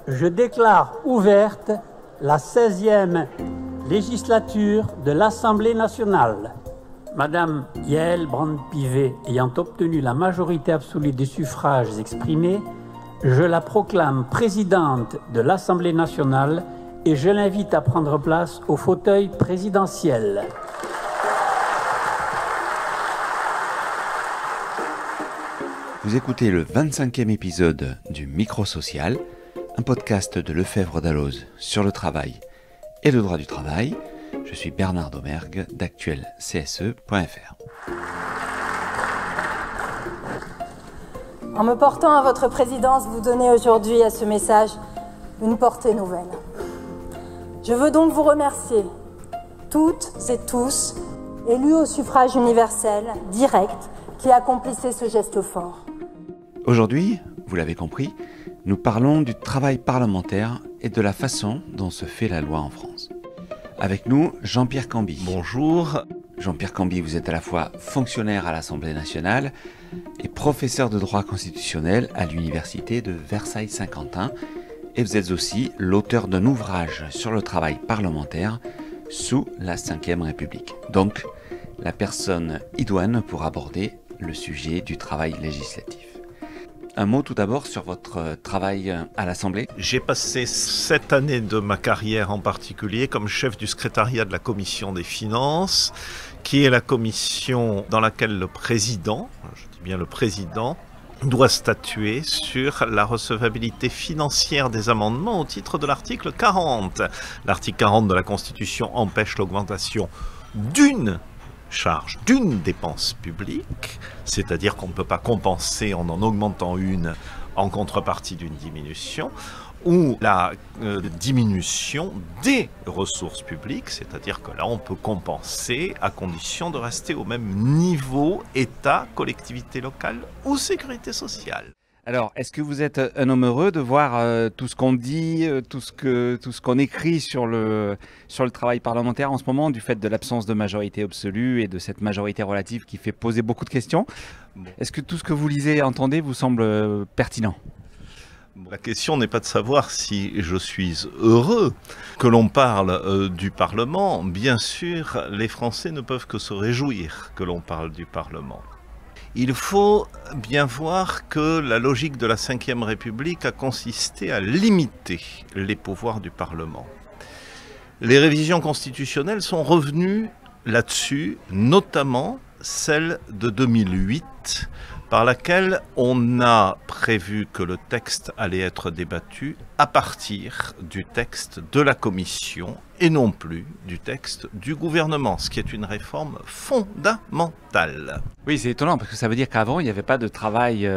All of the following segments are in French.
je déclare ouverte la 16e législature de l'Assemblée nationale. Madame Yaël Braun-Pivet ayant obtenu la majorité absolue des suffrages exprimés, je la proclame présidente de l'Assemblée nationale et je l'invite à prendre place au fauteuil présidentiel. Vous écoutez le 25e épisode du Micro-Social, un podcast de Lefebvre Dalloz sur le travail et le droit du travail. Je suis Bernard Domergue d'actuelcse.fr. En me portant à votre présidence, vous donnez aujourd'hui à ce message une portée nouvelle. Je veux donc vous remercier, toutes et tous, élus au suffrage universel, direct, qui accomplissaient ce geste fort. Aujourd'hui, vous l'avez compris, nous parlons du travail parlementaire et de la façon dont se fait la loi en France. Avec nous, Jean-Pierre Camby. Bonjour. Jean-Pierre Camby, vous êtes à la fois fonctionnaire à l'Assemblée nationale et professeur de droit constitutionnel à l'université de Versailles-Saint-Quentin. Et vous êtes aussi l'auteur d'un ouvrage sur le travail parlementaire sous la Ve République. Donc, la personne idoine pour aborder le sujet du travail législatif. Un mot tout d'abord sur votre travail à l'Assemblée. J'ai passé 7 années de ma carrière en particulier comme chef du secrétariat de la Commission des Finances, qui est la commission dans laquelle le président, je dis bien le président, doit statuer sur la recevabilité financière des amendements au titre de l'article 40. L'article 40 de la Constitution empêche l'augmentation d'une charge, d'une dépense publique, c'est-à-dire qu'on ne peut pas compenser en augmentant une en contrepartie d'une diminution, ou la diminution des ressources publiques, c'est-à-dire que là on peut compenser à condition de rester au même niveau État, collectivité locale ou sécurité sociale. Alors, est-ce que vous êtes un homme heureux de voir tout ce qu'on dit, tout ce qu'on écrit sur le travail parlementaire en ce moment, du fait de l'absence de majorité absolue et de cette majorité relative qui fait poser beaucoup de questions? Est-ce que tout ce que vous lisez et entendez vous semble pertinent? La question n'est pas de savoir si je suis heureux que l'on parle du Parlement. Bien sûr, les Français ne peuvent que se réjouir que l'on parle du Parlement. Il faut bien voir que la logique de la Ve République a consisté à limiter les pouvoirs du Parlement. Les révisions constitutionnelles sont revenues là-dessus, notamment celle de 2008, par laquelle on a prévu que le texte allait être débattu à partir du texte de la Commission et non plus du texte du gouvernement, ce qui est une réforme fondamentale. Oui, c'est étonnant parce que ça veut dire qu'avant, il n'y avait pas de travail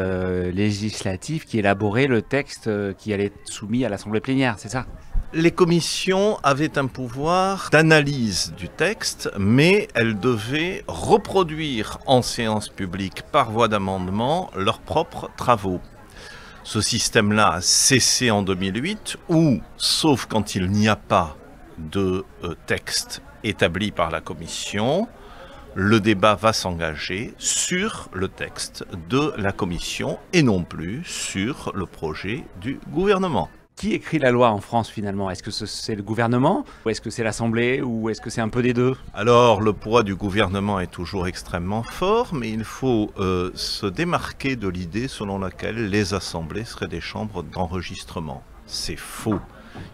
législatif qui élaborait le texte qui allait être soumis à l'Assemblée plénière, c'est ça ? Les commissions avaient un pouvoir d'analyse du texte, mais elles devaient reproduire en séance publique par voie d'amendement leurs propres travaux. Ce système-là a cessé en 2008 où, sauf quand il n'y a pas de texte établi par la commission, le débat va s'engager sur le texte de la commission et non plus sur le projet du gouvernement. Qui écrit la loi en France finalement? Est-ce que c'est le gouvernement ou est-ce que c'est l'Assemblée ou est-ce que c'est un peu des deux? Alors le poids du gouvernement est toujours extrêmement fort, mais il faut se démarquer de l'idée selon laquelle les assemblées seraient des chambres d'enregistrement. C'est faux.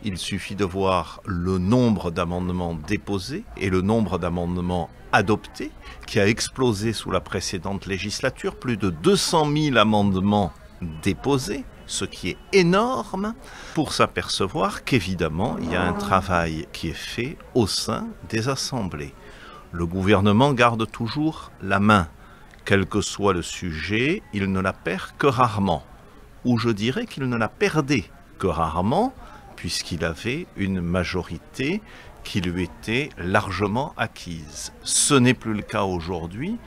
Il suffit de voir le nombre d'amendements déposés et le nombre d'amendements adoptés qui a explosé sous la précédente législature, plus de 200 000 amendements déposés, ce qui est énorme, pour s'apercevoir qu'évidemment, il y a un travail qui est fait au sein des assemblées. Le gouvernement garde toujours la main. Quel que soit le sujet, il ne la perd que rarement. Ou je dirais qu'il ne la perdait que rarement, puisqu'il avait une majorité qui lui était largement acquise. Ce n'est plus le cas aujourd'hui.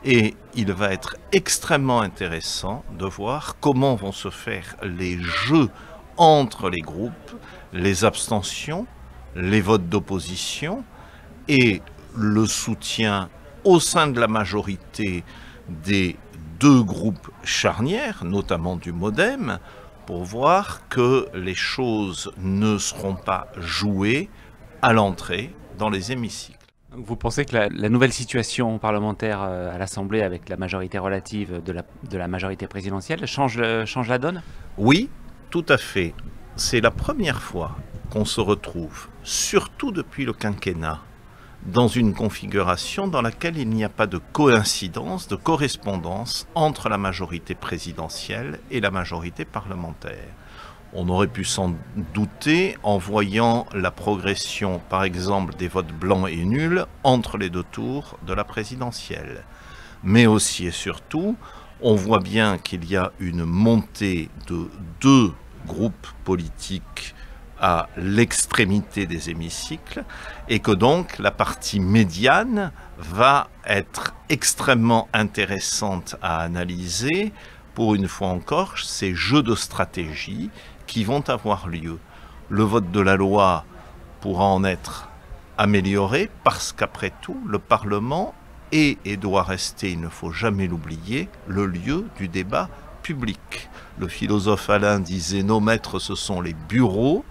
Et il va être extrêmement intéressant de voir comment vont se faire les jeux entre les groupes, les abstentions, les votes d'opposition et le soutien au sein de la majorité des deux groupes charnières, notamment du MoDem, pour voir que les choses ne seront pas jouées à l'entrée dans les hémicycles. Vous pensez que la nouvelle situation parlementaire à l'Assemblée avec la majorité relative de la majorité présidentielle change la donne? Oui, tout à fait. C'est la première fois qu'on se retrouve, surtout depuis le quinquennat, dans une configuration dans laquelle il n'y a pas de coïncidence, de correspondance entre la majorité présidentielle et la majorité parlementaire. On aurait pu s'en douter en voyant la progression, par exemple, des votes blancs et nuls entre les deux tours de la présidentielle. Mais aussi et surtout, on voit bien qu'il y a une montée de deux groupes politiques à l'extrémité des hémicycles et que donc la partie médiane va être extrêmement intéressante à analyser pour une fois encore ces jeux de stratégie qui vont avoir lieu. Le vote de la loi pourra en être amélioré parce qu'après tout, le Parlement est et doit rester, il ne faut jamais l'oublier, le lieu du débat public. Le philosophe Alain disait « Nos maîtres, ce sont les bureaux ».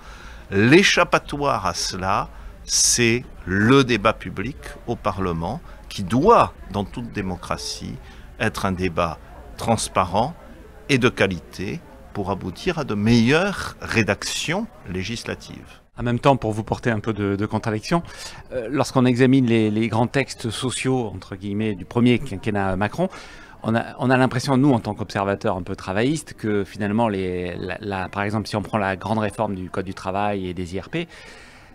L'échappatoire à cela, c'est le débat public au Parlement qui doit, dans toute démocratie, être un débat transparent et de qualité pour aboutir à de meilleures rédactions législatives. En même temps, pour vous porter un peu de contradiction, lorsqu'on examine les grands textes sociaux, entre guillemets, du premier quinquennat Macron, on a l'impression, nous, en tant qu'observateurs un peu travaillistes, que finalement, par exemple, si on prend la grande réforme du Code du travail et des IRP,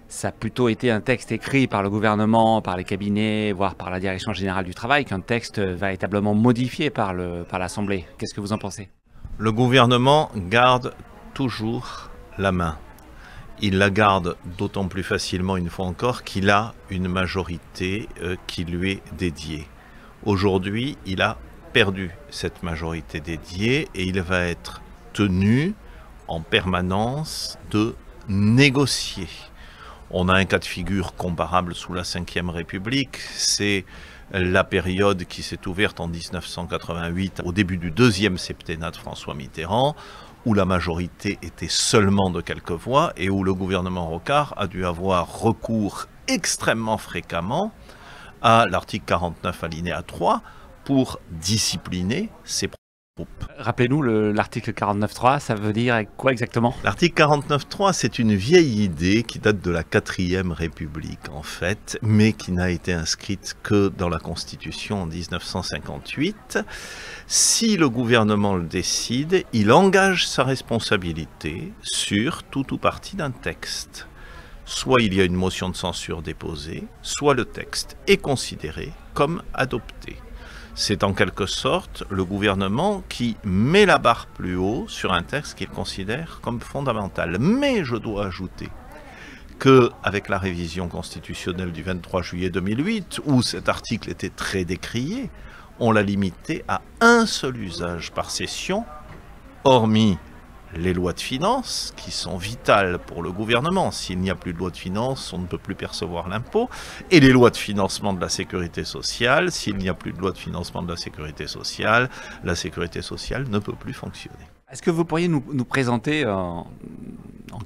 ça a plutôt été un texte écrit par le gouvernement, par les cabinets, voire par la Direction générale du travail, qu'un texte véritablement modifié par l'Assemblée. Qu'est-ce que vous en pensez? Le gouvernement garde toujours la main. Il la garde d'autant plus facilement, une fois encore, qu'il a une majorité qui lui est dédiée. Aujourd'hui, il a perdu cette majorité dédiée et il va être tenu en permanence de négocier. On a un cas de figure comparable sous la Ve République, c'est la période qui s'est ouverte en 1988 au début du deuxième septennat de François Mitterrand, où la majorité était seulement de quelques voix et où le gouvernement Rocard a dû avoir recours extrêmement fréquemment à l'article 49 alinéa 3 pour discipliner ses groupes. Rappelez-nous l'article 49.3, ça veut dire quoi exactement? L'article 49.3, c'est une vieille idée qui date de la 4e République en fait, mais qui n'a été inscrite que dans la Constitution en 1958. Si le gouvernement le décide, il engage sa responsabilité sur tout ou partie d'un texte. Soit il y a une motion de censure déposée, soit le texte est considéré comme adopté. C'est en quelque sorte le gouvernement qui met la barre plus haut sur un texte qu'il considère comme fondamental. Mais je dois ajouter qu'avec la révision constitutionnelle du 23 juillet 2008, où cet article était très décrié, on l'a limité à un seul usage par session, hormis les lois de finances, qui sont vitales pour le gouvernement. S'il n'y a plus de loi de finances, on ne peut plus percevoir l'impôt. Et les lois de financement de la sécurité sociale, s'il n'y a plus de loi de financement de la sécurité sociale ne peut plus fonctionner. Est-ce que vous pourriez nous présenter en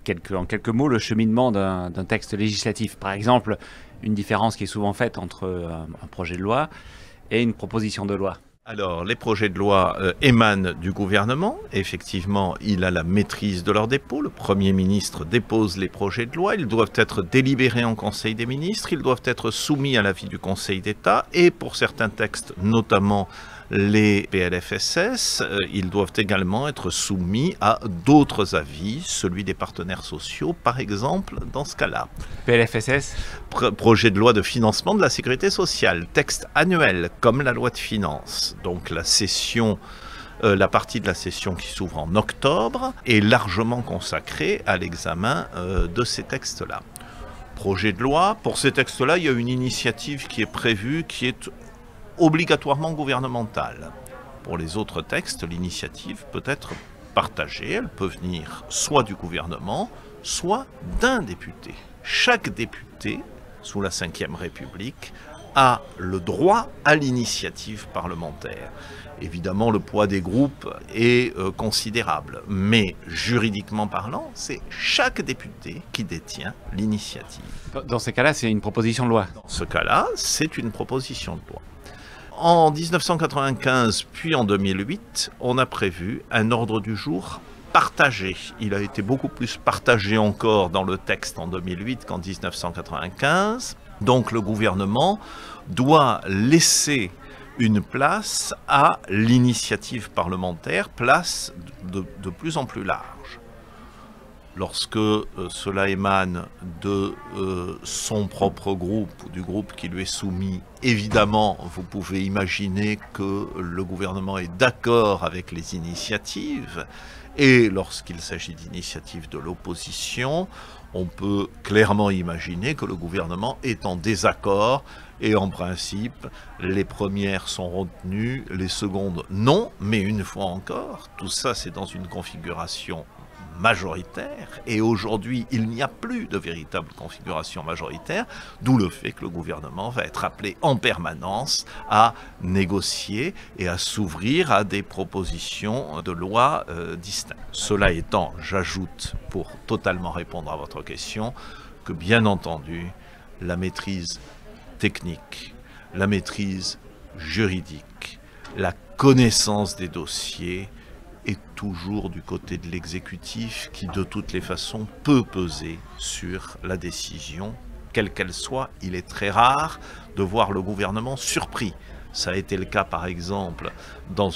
quelques mots le cheminement d'un texte législatif? Par exemple, une différence qui est souvent faite entre un projet de loi et une proposition de loi. Alors, les projets de loi émanent du gouvernement. Effectivement, il a la maîtrise de leur dépôt. Le Premier ministre dépose les projets de loi. Ils doivent être délibérés en Conseil des ministres. Ils doivent être soumis à l'avis du Conseil d'État. Et pour certains textes, notamment les PLFSS, ils doivent également être soumis à d'autres avis, celui des partenaires sociaux, par exemple, dans ce cas-là. PLFSS ? Projet de loi de financement de la sécurité sociale, texte annuel, comme la loi de finances. Donc la session, la partie de la session qui s'ouvre en octobre est largement consacrée à l'examen de ces textes-là. Projet de loi, pour ces textes-là, il y a une initiative qui est prévue, qui est obligatoirement gouvernementale. Pour les autres textes, l'initiative peut être partagée, elle peut venir soit du gouvernement, soit d'un député. Chaque député, sous la Ve République, a le droit à l'initiative parlementaire. Évidemment, le poids des groupes est considérable, mais juridiquement parlant, c'est chaque député qui détient l'initiative. Dans ces cas-là, c'est une proposition de loi. Dans ce cas-là, c'est une proposition de loi. En 1995, puis en 2008, on a prévu un ordre du jour partagé. Il a été beaucoup plus partagé encore dans le texte en 2008 qu'en 1995. Donc le gouvernement doit laisser une place à l'initiative parlementaire, place de plus en plus large. Lorsque cela émane de son propre groupe, ou du groupe qui lui est soumis, évidemment, vous pouvez imaginer que le gouvernement est d'accord avec les initiatives. Et lorsqu'il s'agit d'initiatives de l'opposition, on peut clairement imaginer que le gouvernement est en désaccord et en principe, les premières sont retenues, les secondes non, mais une fois encore, tout ça c'est dans une configuration majoritaire et aujourd'hui il n'y a plus de véritable configuration majoritaire, d'où le fait que le gouvernement va être appelé en permanence à négocier et à s'ouvrir à des propositions de loi distinctes. Cela étant, j'ajoute pour totalement répondre à votre question que bien entendu la maîtrise technique, la maîtrise juridique, la connaissance des dossiers est toujours du côté de l'exécutif qui, de toutes les façons, peut peser sur la décision, quelle qu'elle soit. Il est très rare de voir le gouvernement surpris. Ça a été le cas, par exemple, dans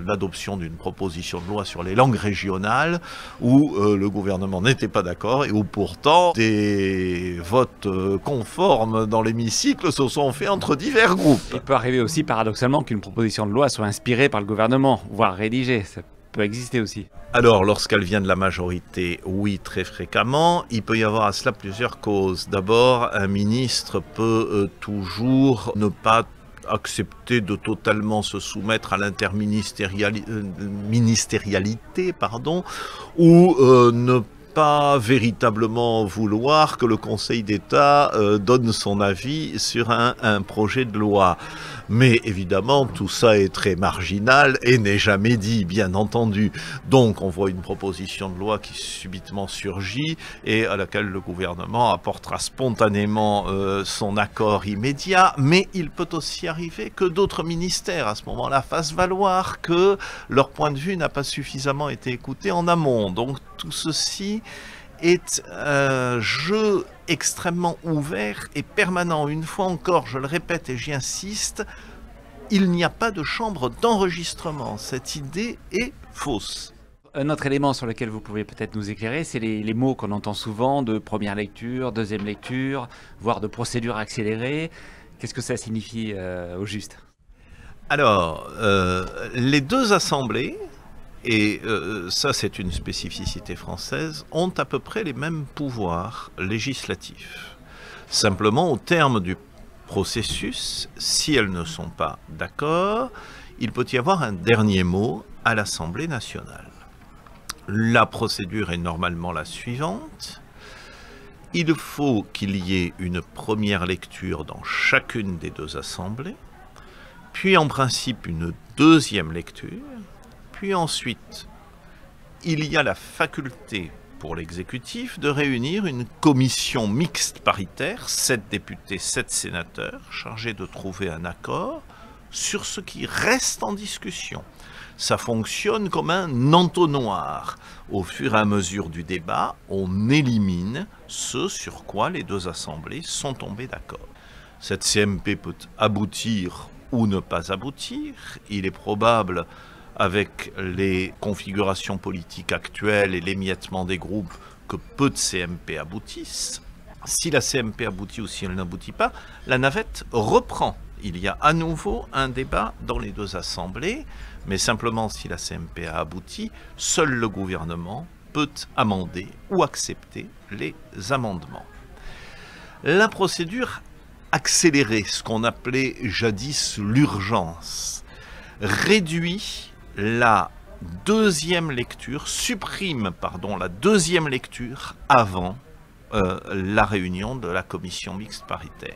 l'adoption d'une proposition de loi sur les langues régionales, où le gouvernement n'était pas d'accord et où pourtant des votes conformes dans l'hémicycle se sont faits entre divers groupes. Il peut arriver aussi, paradoxalement, qu'une proposition de loi soit inspirée par le gouvernement, voire rédigée. Ça peut exister aussi. Alors, lorsqu'elle vient de la majorité, oui, très fréquemment. Il peut y avoir à cela plusieurs causes. D'abord, un ministre peut toujours ne pas accepter de totalement se soumettre à l'interministérialité, ou ne pas véritablement vouloir que le Conseil d'État donne son avis sur un projet de loi. Mais évidemment, tout ça est très marginal et n'est jamais dit, bien entendu. Donc, on voit une proposition de loi qui subitement surgit et à laquelle le gouvernement apportera spontanément son accord immédiat. Mais il peut aussi arriver que d'autres ministères, à ce moment-là, fassent valoir que leur point de vue n'a pas suffisamment été écouté en amont. Donc, tout ceci est un jeu extrêmement ouvert et permanent. Une fois encore, je le répète et j'y insiste, il n'y a pas de chambre d'enregistrement. Cette idée est fausse. Un autre élément sur lequel vous pouvez peut-être nous éclairer, c'est les mots qu'on entend souvent de première lecture, deuxième lecture, voire de procédure accélérée. Qu'est-ce que ça signifie au juste? Alors, les deux assemblées, et ça c'est une spécificité française, ont à peu près les mêmes pouvoirs législatifs. Simplement, au terme du processus, si elles ne sont pas d'accord, il peut y avoir un dernier mot à l'Assemblée nationale. La procédure est normalement la suivante. Il faut qu'il y ait une première lecture dans chacune des deux assemblées, puis en principe une deuxième lecture, puis ensuite, il y a la faculté pour l'exécutif de réunir une commission mixte paritaire, 7 députés, 7 sénateurs, chargés de trouver un accord sur ce qui reste en discussion. Ça fonctionne comme un entonnoir. Au fur et à mesure du débat, on élimine ce sur quoi les deux assemblées sont tombées d'accord. Cette CMP peut aboutir ou ne pas aboutir. Il est probable, avec les configurations politiques actuelles et l'émiettement des groupes, que peu de CMP aboutissent. Si la CMP aboutit ou si elle n'aboutit pas, la navette reprend. Il y a à nouveau un débat dans les deux assemblées, mais simplement si la CMP a abouti, seul le gouvernement peut amender ou accepter les amendements. La procédure accélérée, ce qu'on appelait jadis l'urgence, réduit la deuxième lecture, supprime la deuxième lecture avant la réunion de la commission mixte paritaire.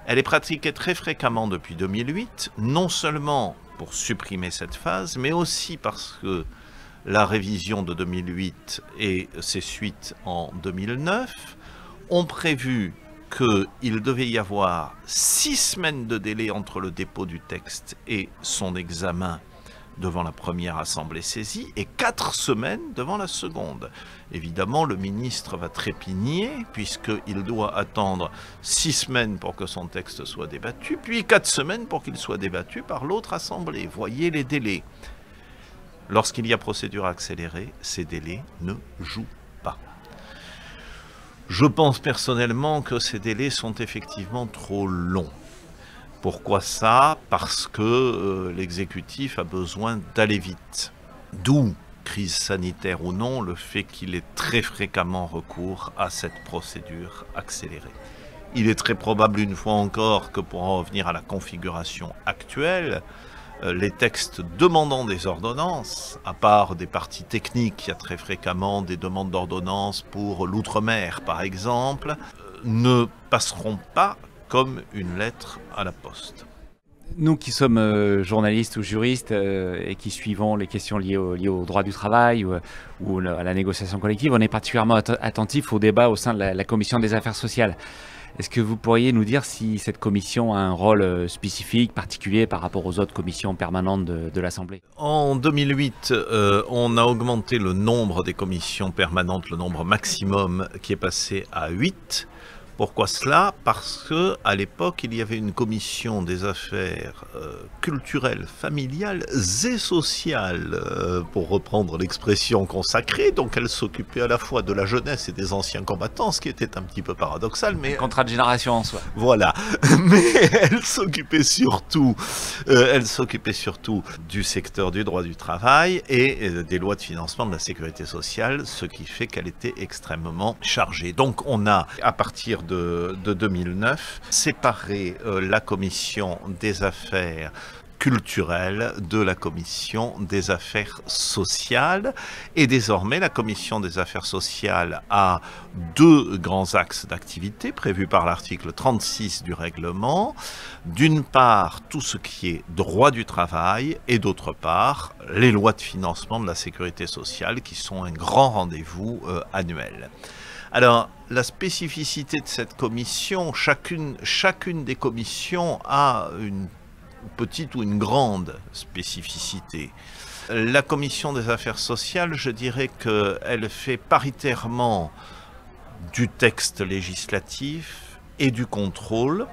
Elle est pratiquée très fréquemment depuis 2008, non seulement pour supprimer cette phase, mais aussi parce que la révision de 2008 et ses suites en 2009 ont prévu qu'il devait y avoir 6 semaines de délai entre le dépôt du texte et son examen devant la première assemblée saisie et 4 semaines devant la seconde. Évidemment, le ministre va trépigner puisqu'il doit attendre 6 semaines pour que son texte soit débattu, puis 4 semaines pour qu'il soit débattu par l'autre assemblée. Voyez les délais. Lorsqu'il y a procédure accélérée, ces délais ne jouent pas. Je pense personnellement que ces délais sont effectivement trop longs. Pourquoi ça? Parce que l'exécutif a besoin d'aller vite. D'où, crise sanitaire ou non, le fait qu'il ait très fréquemment recours à cette procédure accélérée. Il est très probable, une fois encore, que pour en revenir à la configuration actuelle, les textes demandant des ordonnances, à part des parties techniques, il y a très fréquemment des demandes d'ordonnance pour l'outre-mer par exemple, ne passeront pas comme une lettre à la poste. Nous qui sommes journalistes ou juristes et qui suivons les questions liées au droit du travail ou à la négociation collective, on est particulièrement attentifs au débat au sein de la commission des affaires sociales. Est-ce que vous pourriez nous dire si cette commission a un rôle spécifique, particulier par rapport aux autres commissions permanentes de l'Assemblée? En 2008, on a augmenté le nombre des commissions permanentes, le nombre maximum qui est passé à 8. Pourquoi cela? Parce qu'à l'époque, il y avait une commission des affaires culturelles, familiales et sociales, pour reprendre l'expression consacrée. Donc elle s'occupait à la fois de la jeunesse et des anciens combattants, ce qui était un petit peu paradoxal. Mais un contrat de génération en soi. Voilà, mais elle s'occupait surtout du secteur du droit du travail et des lois de financement de la sécurité sociale, ce qui fait qu'elle était extrêmement chargée. Donc on a, à partir de 2009, séparé la commission des affaires culturelles de la commission des affaires sociales. Et désormais, la commission des affaires sociales a 2 grands axes d'activité prévus par l'article 36 du règlement. D'une part, tout ce qui est droit du travail et d'autre part, les lois de financement de la sécurité sociale qui sont un grand rendez-vous annuel. Alors, la spécificité de cette commission, chacune des commissions a une petite ou une grande spécificité. La commission des affaires sociales, je dirais qu'elle fait paritairement du texte législatif et du contrôle,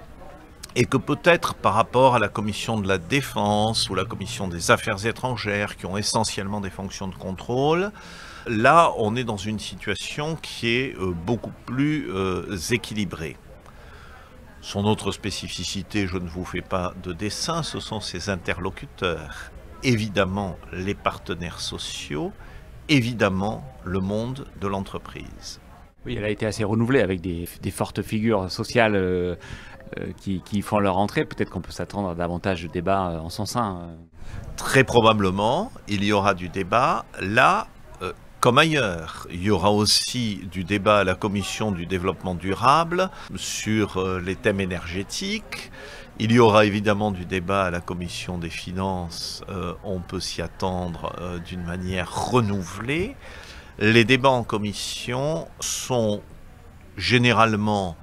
et que peut-être par rapport à la commission de la défense ou la commission des affaires étrangères, qui ont essentiellement des fonctions de contrôle, là on est dans une situation qui est beaucoup plus équilibrée. Son autre spécificité, je ne vous fais pas de dessin, ce sont ses interlocuteurs. Évidemment les partenaires sociaux, évidemment le monde de l'entreprise. Oui, elle a été assez renouvelée avec des fortes figures sociales qui font leur entrée. Peut-être qu'on peut s'attendre à davantage de débats en son sein. Très probablement, il y aura du débat. Là, comme ailleurs, il y aura aussi du débat à la commission du développement durable sur les thèmes énergétiques. Il y aura évidemment du débat à la commission des finances. On peut s'y attendre d'une manière renouvelée. Les débats en commission sont généralement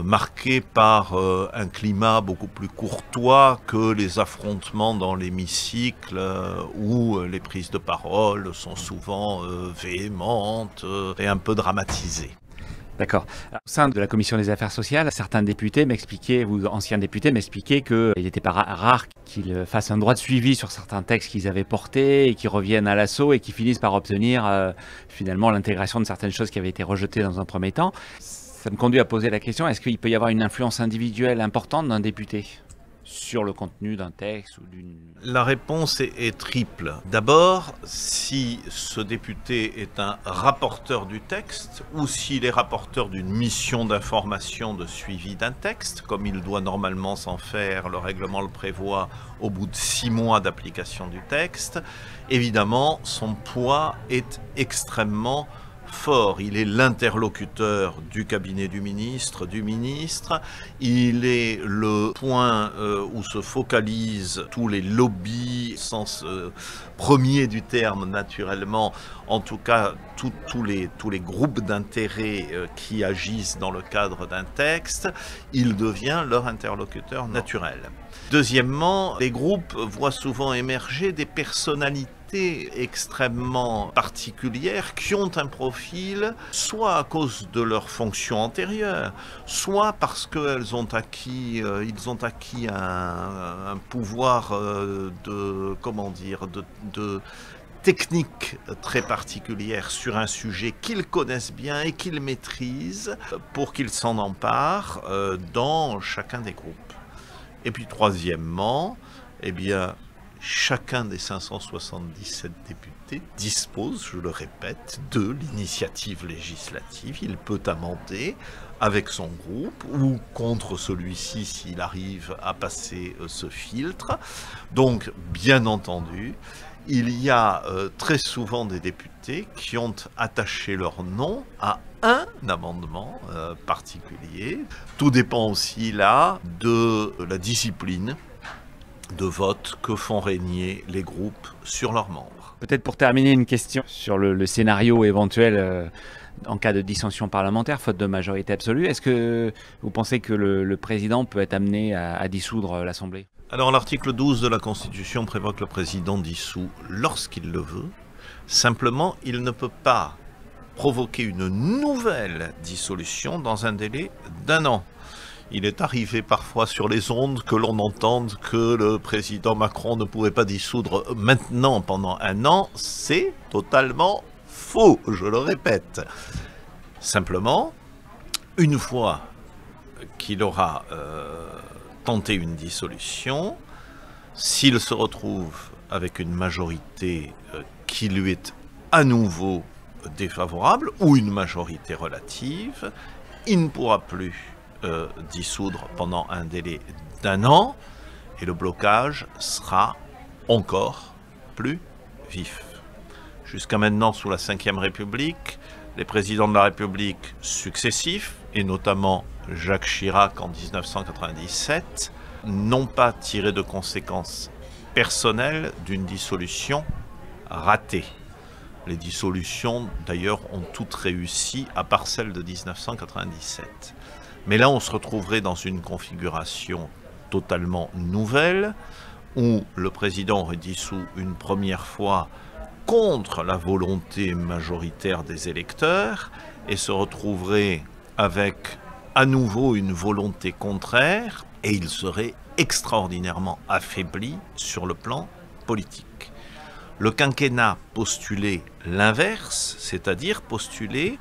marqué par un climat beaucoup plus courtois que les affrontements dans l'hémicycle où les prises de parole sont souvent véhémentes et un peu dramatisées. D'accord. Au sein de la commission des affaires sociales, certains députés m'expliquaient, ou anciens députés m'expliquaient qu'il n'était pas rare qu'ils fassent un droit de suivi sur certains textes qu'ils avaient portés et qui reviennent à l'assaut et qui finissent par obtenir finalement l'intégration de certaines choses qui avaient été rejetées dans un premier temps. Ça me conduit à poser la question, est-ce qu'il peut y avoir une influence individuelle importante d'un député sur le contenu d'un texte ou d'une... La réponse est triple. D'abord, si ce député est un rapporteur du texte ou s'il est rapporteur d'une mission d'information de suivi d'un texte, comme il doit normalement s'en faire, le règlement le prévoit au bout de 6 mois d'application du texte, évidemment, son poids est extrêmement fort. Il est l'interlocuteur du cabinet du ministre, il est le point où se focalisent tous les lobbies, sens premier du terme naturellement, en tout cas tous les groupes d'intérêt qui agissent dans le cadre d'un texte, il devient leur interlocuteur naturel. Deuxièmement, les groupes voient souvent émerger des personnalités extrêmement particulières qui ont un profil soit à cause de leur fonction antérieure, soit parce qu'ils ont acquis un pouvoir de technique très particulière sur un sujet qu'ils connaissent bien et qu'ils maîtrisent pour qu'ils s'en emparent dans chacun des groupes. Et puis troisièmement, chacun des 577 députés dispose, je le répète, de l'initiative législative. Il peut amender avec son groupe ou contre celui-ci s'il arrive à passer ce filtre. Donc, bien entendu, il y a très souvent des députés qui ont attaché leur nom à un amendement particulier. Tout dépend aussi là de la discipline de vote que font régner les groupes sur leurs membres. Peut-être pour terminer, une question sur le scénario éventuel en cas de dissension parlementaire, faute de majorité absolue. Est-ce que vous pensez que le président peut être amené à dissoudre l'Assemblée ? Alors l'article 12 de la Constitution prévoit que le président dissout lorsqu'il le veut. Simplement, il ne peut pas provoquer une nouvelle dissolution dans un délai d'1 an. Il est arrivé parfois sur les ondes que l'on entende que le président Macron ne pouvait pas dissoudre maintenant pendant 1 an. C'est totalement faux, je le répète. Simplement, une fois qu'il aura tenté une dissolution, s'il se retrouve avec une majorité qui lui est à nouveau défavorable ou une majorité relative, il ne pourra plus dissoudre pendant un délai d'1 an et le blocage sera encore plus vif. Jusqu'à maintenant, sous la Ve République, les présidents de la République successifs, et notamment Jacques Chirac en 1997, n'ont pas tiré de conséquences personnelles d'une dissolution ratée. Les dissolutions, d'ailleurs, ont toutes réussi, à part celle de 1997. Mais là, on se retrouverait dans une configuration totalement nouvelle, où le président aurait dissous une première fois contre la volonté majoritaire des électeurs, et se retrouverait avec à nouveau une volonté contraire, et il serait extraordinairement affaibli sur le plan politique. Le quinquennat postulait l'inverse, c'est-à-dire postulait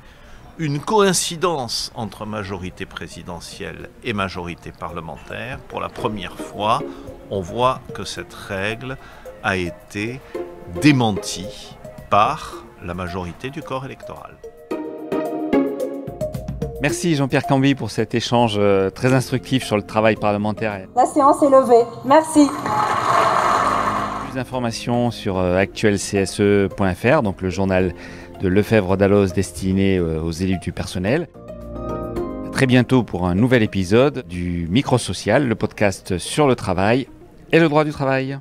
une coïncidence entre majorité présidentielle et majorité parlementaire. Pour la première fois, on voit que cette règle a été démentie par la majorité du corps électoral. Merci Jean-Pierre Camby pour cet échange très instructif sur le travail parlementaire. La séance est levée. Merci. Plus d'informations sur actuelcse.fr, donc le journal de Lefebvre Dalloz destiné aux élus du personnel. À très bientôt pour un nouvel épisode du Micro Social, le podcast sur le travail et le droit du travail.